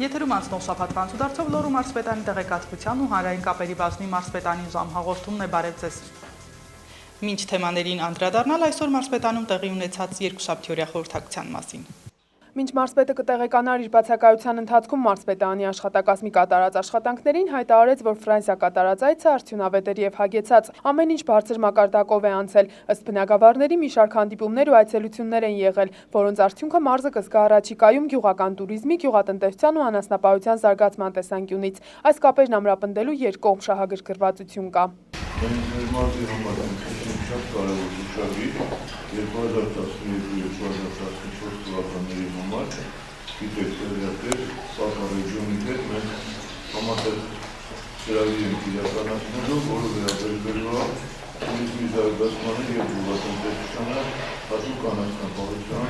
Եթերում անցնող շաբաթվա անցուդարձով Լոռու մարզպետանի տեղեկատվության ու հանրային կապերի բաժնի մարզպետանի ժամ հաղորդումն է, բարև ձեզ։ Մինչ թեմաներին անդրադառնալ, այսօր մարզպետանում տեղի ունեցած երկուշաբթիօրյա խորհրդակցության մասին։ Մինչ մարզպետը կտեղեկանար իր բացակայության ընթացքում մարզպետանի աշխատակազմի կատարած աշխատանքներին, հայտարարեց, որ Ֆրանսիա կատարած այցը արդյունավետ եւ հագեցած, ամեն ինչ բարձր մակարդակով է անցել, ըստ բնագավառների մի շարք հանդիպումներ ու այցելություններ են եղել, որոնց արդյունքը մարզը կզգա առաջիկայում գյուղական туриզմի, գյուղատնտեսության ու անասնապահության զարգացման տեսանկյունից։ Այս կապերն ամրապնդելու երկկողմ շահագրգռվածություն կա։ 2012-2014 թվականների համար գիտեք տեղյակներ Սախարեջյոնի հետ մենք համատեղ ծրագիր ենք իրականացնելու, որը վերաբերվելու է туриզմի զարգացմանը և գյուղատնտեսությանը, հատուկ անասնապահության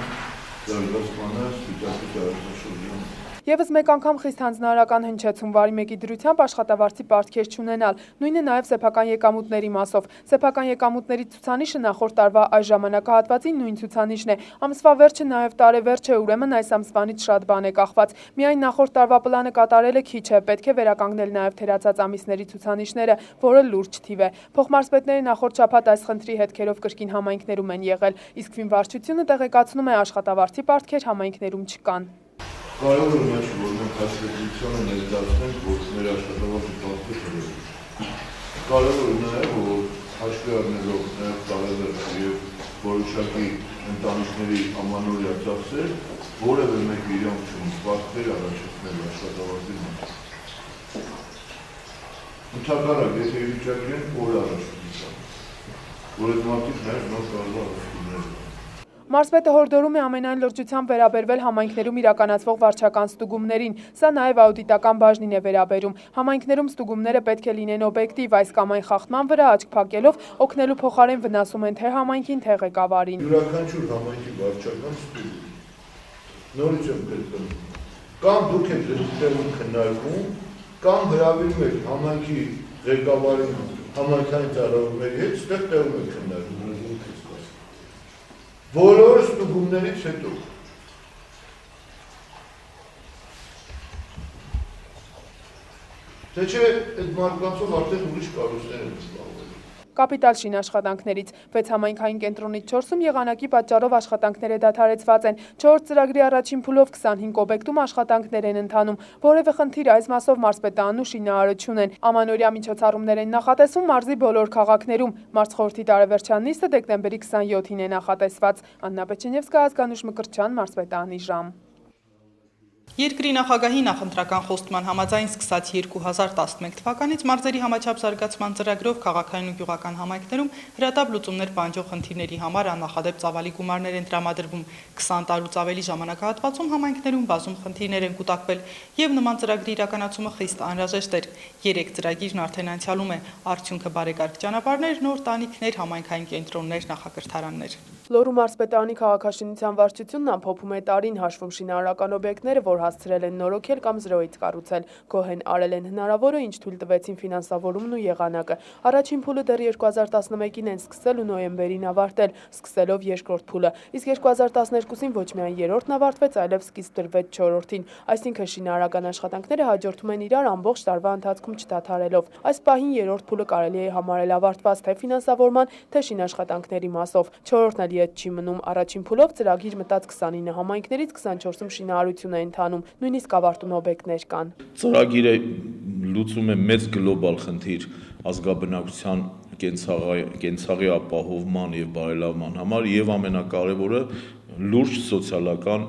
զարգացմանը Սպիտակի տարածաշրջանում։ Եվս մեկ անգամ խիստ հանձնարարական հնչեց հունվարի 1-ի դրությամբ աշխատավարձի պարտքեր չունենալ, նույնը նաև սեփական եկամուտների մասով։ Սեփական եկամուտների ցուցանիշը նախորդ տարվա այս ժամանակահատվածի նույն ցուցանիշն է։ Ամսվա վերջը նաև տարեվերջ է, ուրեմն այս ամսվանից շատ բան է կախված։ Միայն նախորդ տարվա պլանը կատարելը քիչ է, պետք է վերականգնել նաև թերացած ամիսների ցուցանիշները, որը լուրջ թիվ է։ Փոխմարզպետները նախորդ շաբաթ այս խնդրի հետքերով կրկին համայնքներում են եղել, իսկ ֆինվարչությունը տեղեկացնում է աշխատավարձի պարտքեր համայնքներում չկան։ Կարևոր է միշտ, որ մենք հաշվետվությանը ներկայացնենք, որ մեր աշխատավարձի պարտքերը կարևոր է նաև, որ հաշվի առնելով նաև տարեվերջ և որոշակի ընտանիքների ամանորյա ծախսեր, որևէ մեկ իրենք չունի պարտքեր առաջացնել աշխատավարձի մեջ։ Ընդհակառակ, եթե վիճակի են, օր առաջ որ այդ մարդիկ նաև նոր կարող առաջություններ։ Մարզպետը հորդորում է ամենայն լրջությամբ վերաբերվել համայնքներում իրականացվող վարչական ստուգումներին, սա նաև աուդիտական բաժնին է վերաբերում։ Համայնքներում ստուգումները պետք է լինեն օբյեկտիվ, այս կամ այն խախտման վրա աչք փակելով օգնելու փոխարեն վնասում են թե համայնքին, թե ղեկավարին։ Յուրաքանչյուր համայնքի վարչական ստուգում նորից եմ պետք կամ դուք եք դերում քննարկում, կամ հրավիրում եք համայնքի ղեկավարին համայնքային ծառայողների հետ, ստեղ տեղում եք քննարկում։ Բոլոր ստուգումներից հետո թե չէ այդ մարդկանցով արդեն ուրիշ կառույցներ են զբաղվել։ Կապիտալ շին աշխատանքներից 6 համայնքային կենտրոնից 4-ում եղանակի պատճառով աշխատանքները դադարեցված են։ 4 ծրագրի առաջին փուլով 25 օբյեկտում աշխատանքներ են ընթանում։ Որևէ խնդիր այս մասով մարզպետանն ու շինարարը չունեն։ Ամանորյա միջոցառումներ են նախատեսվում մարզի բոլոր քաղաքներում։ Մարզխորհրդի տարեվերջյան նիստը դեկտեմբերի 27-ին է նախատեսված։ Աննա Պեչենևսկա, Ազգանուշ Մկրտչյան, մարզպետանի ժամ։ Երկրի նախագահի նախընտրական խոստման համաձայն սկսած 2011 թվականից մարզերի համաչափ զարգացման ծրագրով քաղաքային ու գյուղական համայնքներում հրատապ լուծումներ պահանջող խնդիրների համար աննախադեպ ծավալի գումարներ են տրամադրվում։ 20 տարուց ավելի ժամանակահատվածում համայնքներում բազում խնդիրներ են կուտակվել եւ նման ծրագրի իրականացումը խիստ անհրաժեշտ էր։ 3 ծրագիրն արդեն անցյալում է, արդյունքը բարեկարգ ճանապարհներ, նոր տանիքներ, համայնքային կենտրոններ, նախակրթարաններ։ Լոռու մարզպետանի քաղաքաշինության վարչությունն ամփոփում է տարին հաշվում շինարարական օբյեկտները, որ հասցրել են նորոգել կամ զրոյից կառուցել, գոհեն արել են հնարավորը, ինչ թույլ տվեցին ֆինանսավորումն ու եղանակը։ Առաջին փուլը դեռ 2011-ին են սկսել ու նոյեմբերին ավարտել, սկսելով երկրորդ փուլը, իսկ 2012-ին ոչ միայն երրորդն ավարտվեց, այլև սկիզբ դրվեց չորրորդին, այսինքն շինարարական աշխատանքները հաջորդում են իրար ամբողջ տարվա ընթացքում չդադարելով։ Այս պահին երրորդ փուլը կարելի է համարել ավարտված թե ֆինանսավորման, թե շինաշխատանքների մասով։ Չորրորդն էլ ետ չի մնում, առաջին փուլով ծրագիր մտած 29 համայնքներից 24-ում շինարարություն է ընթանում, նույնիսկ ավարտուն օբյեկտներ կան։ Ծրագիրը լուծում է մեծ գլոբալ խնդիր ազգաբնակության կենցաղի ապահովման եւ բարելավման համար եւ ամենակարևորը լուրջ սոցիալական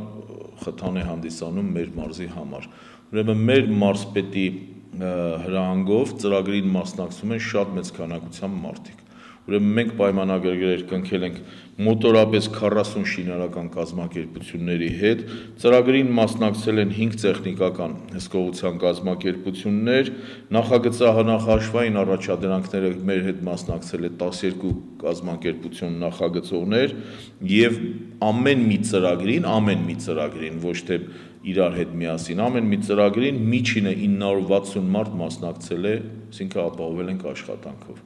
խթան է հանդիսանում մեր մարզի համար։ Ուրեմն մեր մարզպետի հրահանգով ծրագրին մասնակցում են շատ մեծ քանակությամբ մարդիկ։ Ուրեմն մենք պայմանագրեր կնքել ենք մոտորապես 40 շինարարական կազմակերպությունների հետ, ծրագրին մասնակցել են 5 տեխնիկական հսկողության կազմակերպություններ, նախագծահաշվային առաջադրանքները մեր հետ մասնակցել է 12 կազմակերպություն նախագծողներ եւ ամեն մի ծրագրին, ոչ թե իրար հետ միասին, ամեն մի ծրագրին միջինը 960 մարդ մասնակցել է, այսինքն ապահովել ենք աշխատանքով։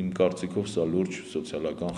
Իմ կարծիքով սա լուրջ սոցիալական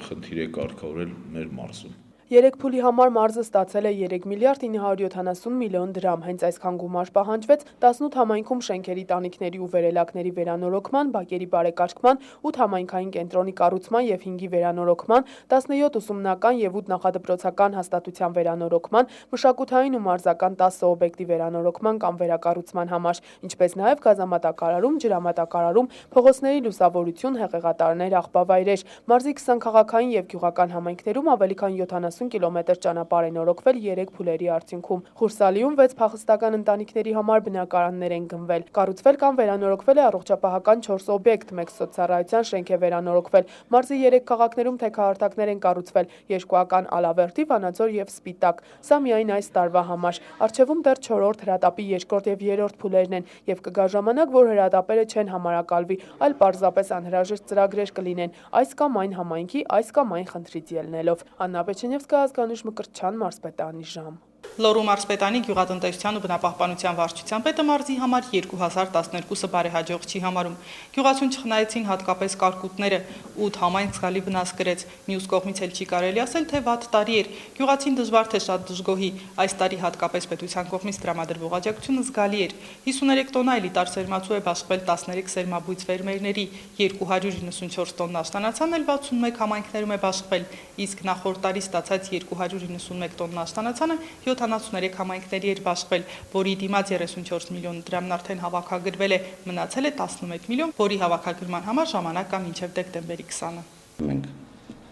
խնդիր է կարգավորել մեր մարզում։ Երեք փուլի համար մարզը ստացել է 3 միլիարդ 970 միլիոն դրամ, հենց այսքան գումար պահանջվեց 18 համայնքում շենքերի, տանիքների ու վերելակների վերանորոգման, բակերի բարեկարգման, 8 համայնքային կենտրոնի կառուցման և 5-ի վերանորոգման, 17 ուսումնական և 8 նախադպրոցական հաստատության վերանորոգման, մշակութային ու մարզական 10 օբյեկտի վերանորոգման կամ վերակառուցման համար, ինչպես նաև գազամատակարարում, ջրամատակարարում, փողոցների լուսավորություն, հեղեղատարներ, աղբավայրեր, մարզի 20 քաղաքային և գյուղական համայնքներում ավելի քան 70 կիլոմետր ճանապարհ է նորոգվել 3 փուլերի արդյունքում։ Խուրսալիում 6 փախստական ընտանիքների համար բնակարաններ են գնվել։ Կառուցվել կամ վերանորոգվել է առողջապահական 4 օբյեկտ, 1 սոցցառայության շենք է վերանորոգվել։ Մարզի 3 քաղաքներում թեքահարթակներ են կառուցվել՝ Երկուական, Ալավերդի, Վանաձոր և Սպիտակ։ Սա միայն այս տարվա համար։ Առջևում դեռ 4-րդ հրատապի 2-րդ և 3-րդ փուլերն են, և կգա ժամանակ, որ հրատապերը չեն համարակալվի, այլ պարզապես անհրաժեշտ ծրագրեր կլինեն այս կամ այն համայնքի, այս կամ այն խնդրից ելնելով։ Աննա Պեչենևսկա, Ազգանուշ Մկրտչյան, Մարզպետանի ժամ։ Լոռու մարզպետանի գյուղատնտեսության ու բնապահպանության վարչության պետը մարզի համար 2012-ը բարեհաջող չի համարում։ Գյուղացուն չխնայեցին հատկապես կարկուտները, 8 համայնք զգալի վնաս կրեց։ Մյուս կողմից էլ չի կարելի ասել, թե վատ տարի էր։ Գյուղացին դժվար թե շատ դժգոհի։ Այս տարի հատկապես պետության կողմից տրամադրվող աջակցությունը զգալի էր։ 53 տոննա էլիտար սերմացու է բաշխվել 13 սերմաբույծ ֆերմերների, 294 տոննա աշնանացան էլ 61 համայնքներում է բաշխվել, իսկ նախորդ տարի ստացած 291 տոննա աշնանացանը 73 համայնքների էր բաշխվել, որի դիմաց 34 միլիոն դրամն արդեն հավաքագրվել է, մնացել է 11 միլիոն, որի հավաքագրման համար ժամանակ կա մինչև դեկտեմբերի 20-ը։ Մենք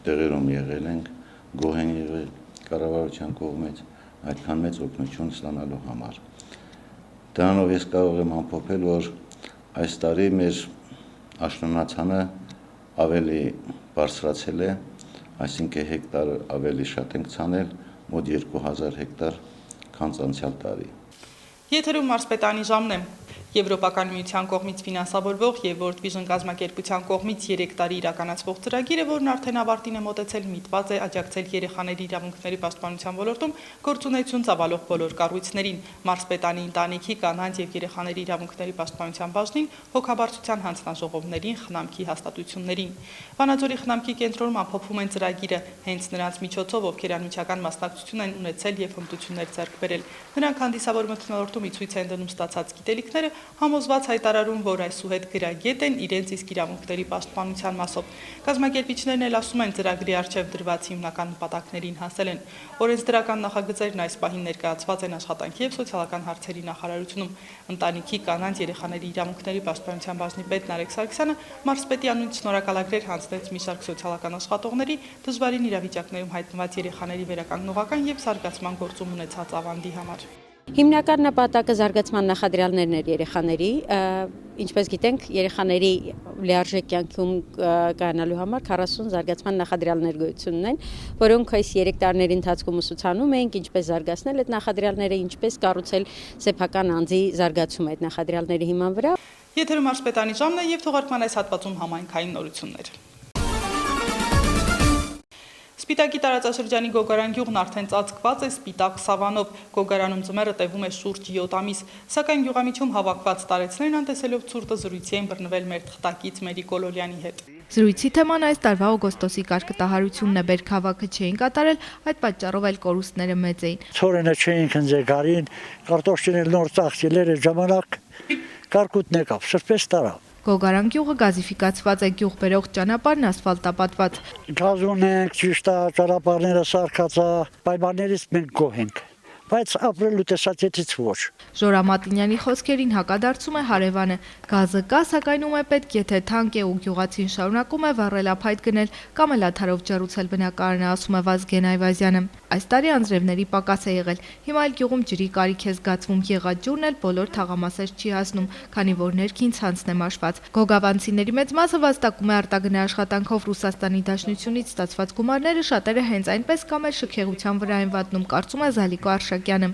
տեղերում եղել ենք, գոհ են եղել կառավարության կողմից այդքան մեծ օգնություն ստանալու համար։ Դրանով ես կարող եմ ամփոփել, որ այս տարի մեր աշնանացանը ավելի բարձրացել է, այսինքն հեկտար ավելի շատ ենք ցանել, մոտ 2000 հեկտար, քան անցյալ տարի։ Եթերում մարզպետանի ժամն է։ Եվրոպական միության կողմից ֆինանսավորվող եւ World Vision կազմակերպության կողմից 3 տարի իրականացվող ծրագիրը, որն արդեն ավարտին է մոտեցել, միտված է աջակցել երեխաների իրավունքների պաշտպանության ոլորտում գործունեություն ծավալող բոլոր կառույցներին, մարզպետանի ընտանիքի, կանանց եւ երեխաների իրավունքների պաշտպանության բաժնին, հոգաբարձության հանձնաժողովներին, խնամքի հաստատություններին։ Վանաձորի խնամքի կենտրոնում ամփոփում են ծրագիրը, հենց նրանց միջոցով, ովքեր անմիջական մասնակցություն են ունեցել եւ հմտություններ ձեռք բերել։ Նրանք հանդիսավոր մթնոլորտում ի ցույց են դնում ստացած գիտելիքները, համոզված հայտարարում, որ այսուհետ գրագետ են իրենց իսկ իրավունքների պաշտպանության մասով։ Կազմակերպիչներն էլ ասում են, ծրագրի առջև դրված հիմնական նպատակներին հասել են։ Օրենսդրական նախագծերն այս պահին ներկայացված են աշխատանքի եւ սոցիալական հարցերի նախարարությունում։ Ընտանիքի, կանանց, երեխաների իրավունքների պաշտպանության բաժնի պետ Նարեկ Սարգսյանը մարզպետի անունից շնորհակալագրեր հանձնեց մի շարք սոցիալական աշխատողների, դժվարին իրավիճակներում հայտնված երեխաների վերականգնողական եւ զարգացման գործում ունեցած ավանդի համար։ Հիմնական նպատակը զարգացման նախադրյալներն էր երեխաների, ինչպես գիտենք, երեխաների լիարժեք կյանքում կայանալու համար 40 զարգացման նախադրյալներ գոյություն ունեն, որոնք այս 3 տարիների ընթացքում ուսուցանում ենք, ինչպես զարգացնել այդ նախադրյալները, ինչպես կառուցել սեփական անձի զարգացում այդ նախադրյալների հիման վրա։ Եթերում մարզպետանի ժամն է եւ թողարկման այս հատվածում համայնքային նորություններ։ Սպիտակի տարածաշրջանի Գոգարան գյուղն արդեն ծածկված է սպիտակ սավանով, Գոգարանում ձմեռը տևում է շուրջ 7 ամիս, սակայն գյուղամիջում հավաքված տարեցներն անտեսելով ցուրտը զրույցի են բռնվել մեր թղթակից Մերիկ Օլոլյանի հետ։ Զրույցի թեման այս տարվա օգոստոսի կարկտահարությունն է, բերքավաքը չէին կատարել, այդ պատճառով էլ կորուստները մեծ էին։ Ցորենը չէին քնձեգարին, կարտոֆիլն էլ նոր ծախսել էր ժամանակ, կարկուտն եկավ, սրպես տարավ։ Գոգարան գյուղը գազիֆիկացված է, գյուղ բերող ճանապարհն ասֆալտապատված։ Գազ ունենք, ճիշտ է, ճանապարհները սարքած է, պայմաններից մենք գոհ ենք, բայց ապրելու տեսակետից ոչ։ Ժորա Մատինյանի խոսքերին հակադարձում է հարևանը։ Գազը կա, սակայն ում է պետք, եթե թանկ է ու գյուղացին շարունակում է վառելափայտ գնել կամ էլ աթարով ջրուցել բնակարանը, ասում է Վազգեն Այվազյանը։ Այս տարի անձրևների պակաս է եղել։ Հիմա էլ գյուղում ջրի կարիք է զգացվում, եղած ջուրն էլ բոլոր թաղամասեր չի հասնում, քանի որ ներքին ցանցն է մաշված։ Գոգավանցիների մեծ մասը վաստակում է արտագնա աշխատանքով Ռուսաստանի Դաշնությունից ստացված գումարները շատերը հենց այնպես կամ էլ շքեղության վրա են վատնում, կարծում է Զալիկո Արշակյանը։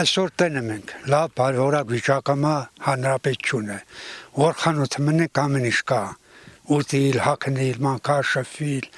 Այսօր տենում ենք, լավ բարորակ վիճակամա հանրապետություն է, որ խանութը մնեք ամեն ինչ կա, ուտիլ, հագնել, մանկար, շփվել,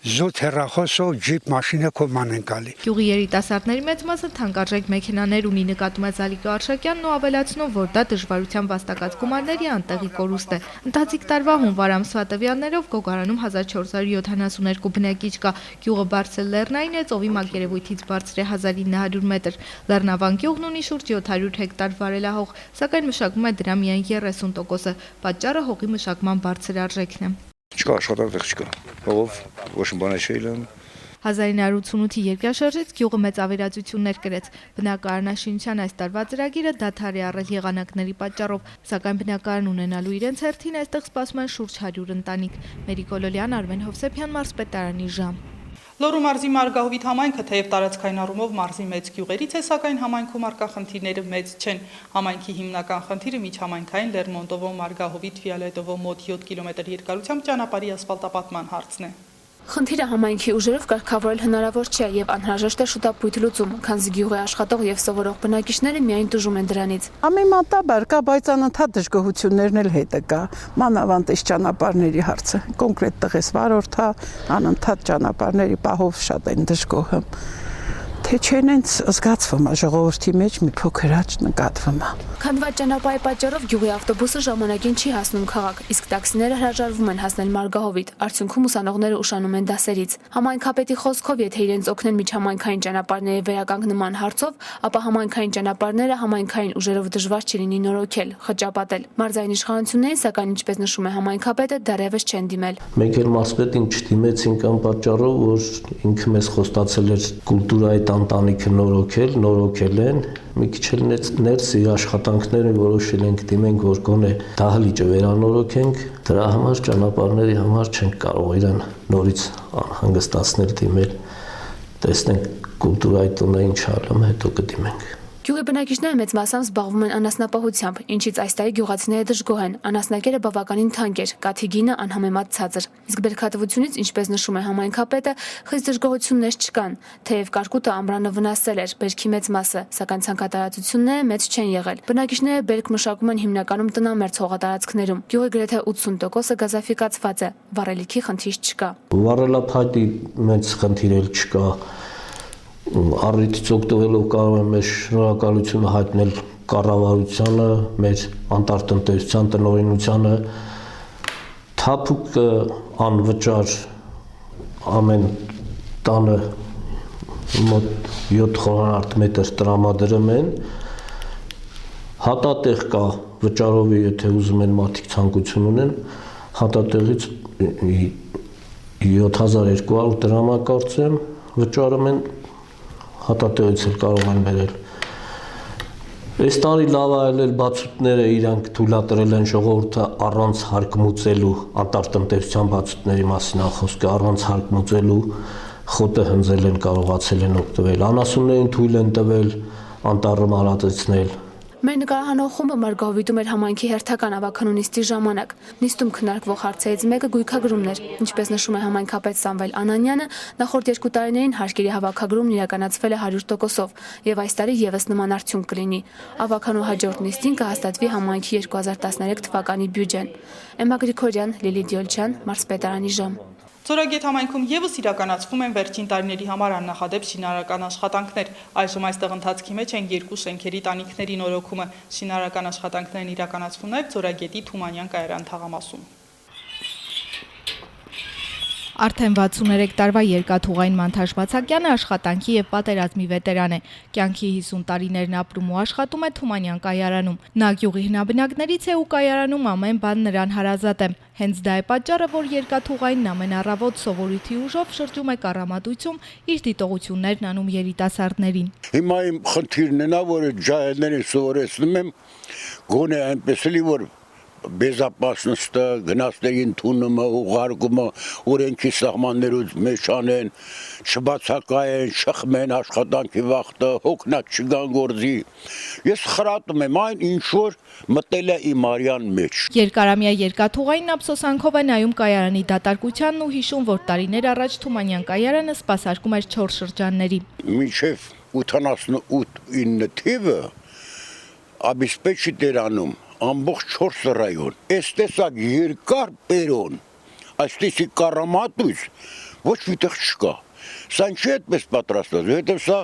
զուտ հեռախոսով ջիպ մաշինը կոման են գալի։ Գյուղի երիտասարդների մեծ մասը թանկարժեք մեքենաներ ունի, նկատում է Զալիկա Արշակյանն ու ավելացնում, որ դա դժվարությամբ վաստակած գումարների անտեղի կորուստ է։ Ընթացիկ տարվա հունվար ամսվա տվյալներով Գոգարանում 1472 բնակիչ կա։ Գյուղը բարձր լեռնային է, ծովի մակերևույթից բարձր է 1900 մետր։ Լեռնավան գյուղն ունի շուրջ 700 հեկտար վարելահող, սակայն մշակում է դրա միայն 30%-ը։ Պատճառը հողի մշակման բարձր արժեքն է։ Չկա աշխատանք չկա, հողով ոչ մի բան չէ իլան։ 1988-ի երկրաշարժից գյուղը մեծ ավերածություններ կրեց։ Բնակարանաշինության այս տարվա ծրագիրը դադար է առել եղանակների պատճառով, սակայն բնակարան ունենալու իրենց հերթին այստեղ սպասում են շուրջ 100 ընտանիք։ Մերի Կոլոլյան, Արմեն Հովսեփյան, Մարզպետարանի ժամ։ Լոռու մարզի Մարգահովիտ համայնքը թեև տարածքային առումով մարզի մեծ գյուղերից է, սակայն համայնքում առկա խնդիրները մեծ չեն։ Համայնքի հիմնական խնդիրը միջհամայնքային Լերմոնտովո Մարգահովիտ Ֆիալետովո մոտ 7 կիլոմետր երկարությամբ ճանապարհի ասֆալտապատման հարցն է։ Խնդիրը համայնքի ուժերով կարգավորել հնարավոր չէ եւ անհրաժեշտ է շուտապույտ լուծում, քանզի գյուղի աշխատող եւ սովորող բնակիչները միայն տուժում են դրանից։ Ամենատաբար կա, բայց անընդհատ դժգոհություններն էլ հետը կա։ Մանավանդ այս ճանապարհների հարցը, կոնկրետ տղես վարորդա, անընդհատ ճանապարհների պահով շատ են դժգոհը։ Թե չեն ինձ զգացվում է ժողովրդի մեջ մի փոքր աճ նկատվում է։ Քանդված ճանապարհի պատճառով գյուղի ավտոբուսը ժամանակին չի հասնում քաղաք, իսկ տաքսիները հրաժարվում են հասնել Մարգահովիտ, արդյունքում ուսանողները ուշանում են դասերից։ Համայնքապետի խոսքով, եթե իրենց օգնեն միջհամայնքային ճանապարհների վերականգնման հարցով, ապա համայնքային ճանապարհները համայնքային ուժերով դժվար չի լինի նորոգել, խճապատել։ Մարզային իշխանություններին, սակայն ինչպես նշում է համայնքապետը, դեռևս չեն դիմել։ Մենք էլ մարզպետին չդիմեցինք այն պատճառով, որ ինքը մեզ խոստացել էր կուլտուրայի ընտանիքը նորոգել են, մի քիչ էլ ներս իր աշխատանքները որոշել ենք դիմենք, որ գոնե դահլիճը վերանորոգենք, դրա համար ճանապարհների համար չենք կարող իրան նորից հանգստացնել դիմել, տեսնենք կուլտուրայի տունը ինչ անում, հետո կդիմենք։ Գյուղի բնակիչները մեծ մասամբ զբաղվում են անասնապահությամբ, ինչից այս տարի գյուղացիները դժգոհ են։ Անասնակերը բավականին թանկ էր, կաթի գինը անհամեմատ ցածր։ Իսկ բերքատվությունից, ինչպես նշում է համայնքապետը, խիստ դժգոհություններ չկան, թեև կարկուտը ամռանը վնասել էր բերքի մեծ մասը, սակայն ցանկատարությունները մեծ չեն եղել։ Բնակիչները բերք մշակում են հիմնականում տնամերձ հողատարածքներում։ Գյուղի գրեթե 80%-ը գազաֆիկացված է, վառելիքի խնդիր չկա։ Վառելափայտի մեծ խնդիր էլ չկա։ Առիթից օգտվելով կարող եմ մեր շնորհակալությունը հայտնել կառավարությանը, մեր անտարտնտեսության տնօրինությանը, թափուկը անվճար ամեն տանը մոտ 7 խորանարդ մետր տրամադրում են, հատատեղ կա վճարով, եթե ուզում են մարդիկ ցանկություն ունեն, հատատեղից 7200 դրամ կարծեմ վճարում են, հատատեղից էլ կարող են բերել։ Այս տարի լավ այլել բացուտները իրանք թույլատրել են ժողովուրդը առանց հարկմուծելու, անտարտնտեսության բացուտների մասին խոսքը առանց հարկմուծելու խոտը հնձել են, կարողացել են օգտվել։ Անասուններին թույլ են տվել անտառը մարածեցնել։ Մեր նկարահանող խումբը Մարգահովիտում էր համայնքի հերթական ավականու նիստի ժամանակ։ Նիստում քննարկվող հարցերից մեկը գույքագրումն էր, ինչպես նշում է համայնքապետ Սամվել Անանյանը, նախորդ 2 տարիներին հարկերի հավաքագրումն իրականացվել է 100%-ով, եւ այս տարի եւս նման արդյունք կլինի։ Ավականու հաջորդ նիստին կհաստատվի համայնքի 2013 թվականի բյուջեն։ Էմմա Գրիգորյան, Լիլի Դիոլչյան, Մարզպետարանի ժամ։ Ձորագետ համայնքում եւս իրականացվում են վերջին տարիների համար աննախադեպ շինարարական աշխատանքներ։ Այժմ այստեղ ընթացքի մեջ են 2 շենքերի տանիքների նորոգումը։ Շինարարական աշխատանքներն իրականացվում նաև Ձորագետի Թումանյան կայարան թաղամասում։ Արդեն 63 տարվա երկաթուղային Մանթաշ Բացակյանը աշխատանքի եւ պատերազմի վետերան է։ Կյանքի 50 տարիներն ապրում ու աշխատում է Թումանյան կայարանում։ Նա գյուղի հնաբնակներից է ու կայարանում ամեն բան նրան հարազատ է։ Հենց դա է պատճառը, որ երկաթուղային ամենառավոտ սովորույթի ուժով շրջում է կառամատույցում իր դիտողություններն անում երիտասարդներին։ Հիմա իմ խնդիրն է նա, որ ջահելներին սովորեցնում եմ, գոնե այնպես էլի որ Բեզապասնստը, գնացների ընդունումը, ուղարկումը, օրենքի սահմաններուց մեջ անեն, չբացակայեն, շխմեն աշխատանքի վաղտը, հոգնած չգան գործի։ Ես խրատում եմ այն, ինչ որ մտել է իմ արյան մեջ։ Երկարամյա երկաթուղային ափսոսանքով է նայում կայարանի դատարկությանն ու հիշում, որ տարիներ առաջ Թումանյան կայարանը սպասարկում էր 4 շրջանների։ Մինչև 88-9 թիվը Աբիսպեչի Տերանում ամբողջ 4 ռայոն, այս տեսակ երկար պերոն, այսպիսի կառամատույց ոչ միտեղ չկա։ Սա ինչի այդպես պատրաստված, որովհետև սա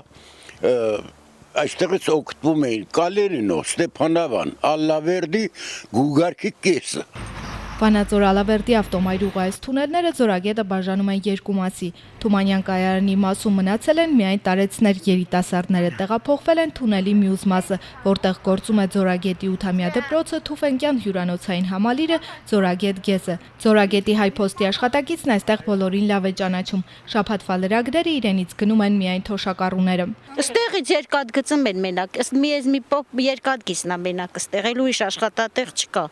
այստեղից օգտվում էին Կալերինո, Ստեփանավան, Ալլավերդի, Գուգարքի կեսը։ Վանաձոր Ալավերդի ավտոմայրուղայից թունելները Ձորագետը բաժանում են երկու մասի։ Թումանյան կայարանի մասում մնացել են միայն տարեցներ, երիտասարդները տեղափոխվել են թունելի մյուս մասը, որտեղ գործում է Ձորագետի 8-ամյա դպրոցը, Թուֆենկյան հյուրանոցային համալիրը, Ձորագետ գեզը։ Ձորագետի հայ փոստի աշխատակիցն այստեղ բոլորին լավ է ճանաչում։ Շաբաթվա լրագրերը իրենից գնում են միայն թոշակառուները։ Ստեղից երկաթ գծում են մենակ, մի փոփ երկաթ գիսնա մենակ, ստեղ էլ ուրիշ աշխատատեղ չկա։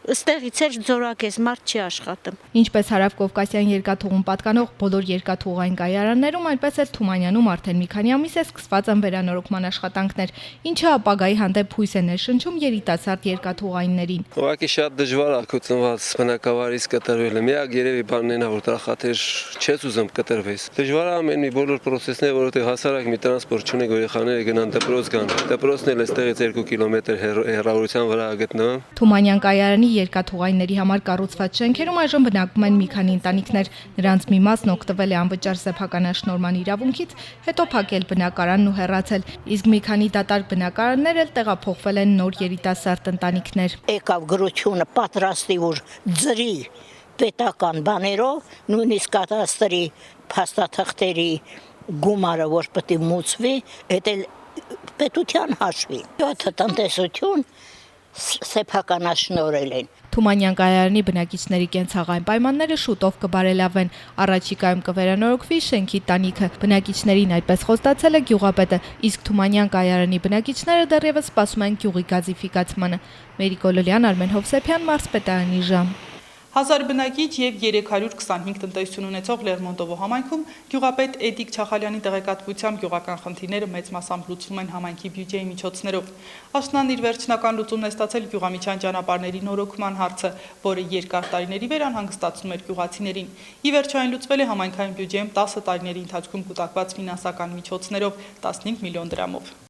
Ստեղից էլ Ձորագեզ մարդ չի աշխատում։ Ինչպես Հարավկովկասյան երկաթուղուն պատկանող բոլոր երկաթուղային կայարաններում, այնպես էլ Թումանյանում արդեն մի քանի ամիս է սկսված են վերանորոգման աշխատանքներ, ինչը ապագայի հանդեպ հույս է ներշնչում երիտասարդ երկաթուղայիններին։ Ուղղակի շատ դժվար է կոծնված բնակավարից կտրվելը։ Միակ երևի բանն է, որ տախատեր չես ուզում կտրվես։ Դժվար է ամեն մի բոլոր process-ները, որովհետև հասարակ մի տրանսպորտ չունեք, երեխաները գնան դպրոց գան։ Դպրոցն էլ այստեղից 2 կիլոմետր հեռավորության վրա գտնվում։ Թումանյան կայարանի երկաթուղայինների համար կառուցված շենքերում այժմ բնակվում են մի քանի ընտանիքներ։ Նրանց մի մասն օգտվել է անվճար սեփականաշնորհման իրավունքից, հետո փակել բնակարանն ու հեռացել, իսկ մի քանի դատարկ բնակարաններ էլ տեղափոխվել են նոր երիտասարդ ընտանիքներ։ Եկավ գրությունը պատրաստի որ ծրի պետական բաներով, նույնիսկ կադաստրի փաստաթղթերի գումարը որ պետք է մուծվի, դա էլ պետության հաշվի։ Դա տնտեսություն սեփականաշնորհել են։ Թումանյան կայարանի բնակիչների կենցաղային պայմանները շուտով կբարելավեն։ Առաջիկայում կվերանորոգվի շենքի տանիքը։ Բնակիչներին այդպես խոստացել է գյուղապետը, իսկ Թումանյան կայարանի բնակիչները դեռևս սպասում են գյուղի գազիֆիկացմանը։ Մերիկո Լոլյան, Արմեն Հովսեփյան, Մարզպետարանի ժամ։ 1000 բնակիչ եւ 325 տնտեսություն ունեցող Լերմոնտովո համայնքում գյուղապետ Էդիկ Չախալյանի տեղեկատվությամբ գյուղական խնդիրները մեծ մասամբ լուծվում են համայնքի բյուջեի միջոցներով։ Աշնանն իր վերջնական լուծումն է ստացել գյուղամիջյան ճանապարհների նորոգման հարցը, որը երկար տարիների վեր անհանգստացնում էր գյուղացիներին։ Ի վերջո այն լուծվել է համայնքային բյուջեում 10 տարիների ընթացքում կուտակված ֆինանսական միջոցներով 15 միլիոն դրամով։